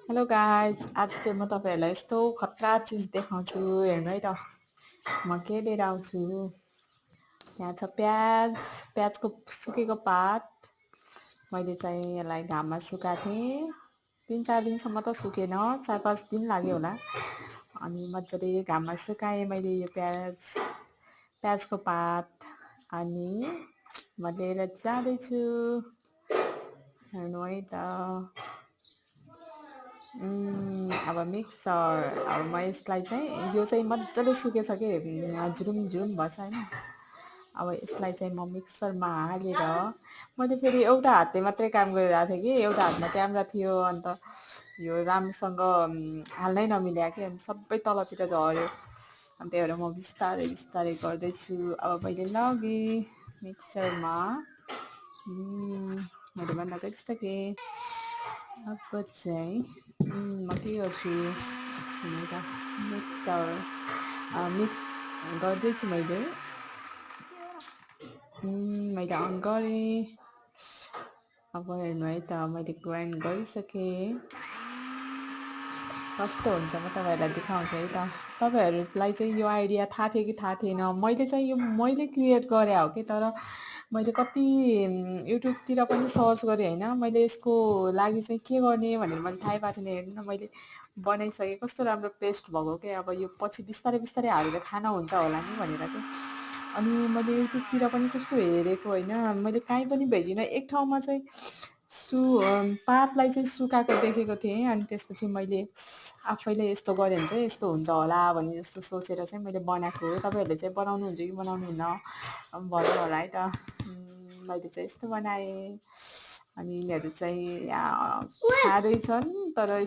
Hello guys, आज चाहिँ म तपाईँहरूलाई यस्तो खतरा चिज देखाउँछु। हेर्नु है त, म के लिएर आउँछु। यहाँ छ प्याज, प्याजको सुकेको पात। मैले चाहिँ यसलाई घाममा सुकाएको थिएँ। 3-4 दिनसम्म त सुकेन, 4-5 दिन लाग्यो होला। अनि मजाले घाममा सुकाएँ मैले यो प्याजको पात। अनि म लिएर जाँदैछु। हेर्नु है त। अब मिक्सर, अब म यसलाई चाहिँ यो चाहिँ मजाले सुकेछ कि झुरुम झुरुम भएछ होइन। अब यसलाई चाहिँ म मिक्सरमा हालेर मैले फेरि एउटा हातले मात्रै काम गरिरहेको थिएँ कि एउटा हातमा क्यामेरा थियो। अन्त यो राम्रोसँग हाल्नै नमिल्यो कि अनि सबै तलतिर झऱ्यो। अनि त्यही भएर म बिस्तारै बिस्तारै गर्दैछु। अब मैले लगेँ मिक्सरमा, मैले बन्द गरिसकेँ। अब चाहिँ म के गर्छु भनेर मिक्सर मिक्स गर्दैछु मैले अन गरेँ। अब हेर्नु है त, मैले ग्राइन्ड गरिसकेँ। कस्तो हुन्छ म तपाईँहरूलाई देखाउँछु है त। तपाईँहरूलाई चाहिँ यो आइडिया थाहा थियो कि थाहा थिएन? मैले चाहिँ यो मैले क्रिएट गरे हो कि, तर मैले कति युट्युबतिर पनि सर्च गरेँ होइन। मैले यसको लागि चाहिँ के गर्ने भनेर मैले थाहै पाएको थिएन। हेर्नु न, मैले बनाइसकेँ, कस्तो राम्रो पेस्ट भएको क्या। अब यो पछि बिस्तारै बिस्तारै हालेर खाना हुन्छ होला नि भनेर क्या। अनि मैले युट्युबतिर पनि कस्तो हेरेको होइन, मैले कहीँ पनि भेटिनँ। एक ठाउँमा चाहिँ पातलाई चाहिँ सुकाएको देखेको थिएँ। अनि त्यसपछि मैले आफैले यस्तो गऱ्यो भने चाहिँ यस्तो हुन्छ होला भन्ने जस्तो सोचेर चाहिँ मैले बनाएको हो। तपाईँहरूले चाहिँ बनाउनुहुन्छ कि बनाउनुहुन्न भन्नु होला है त। मैले चाहिँ यस्तो बनाएँ। अनि यिनीहरू चाहिँ यहाँ खाँदैछन्, तर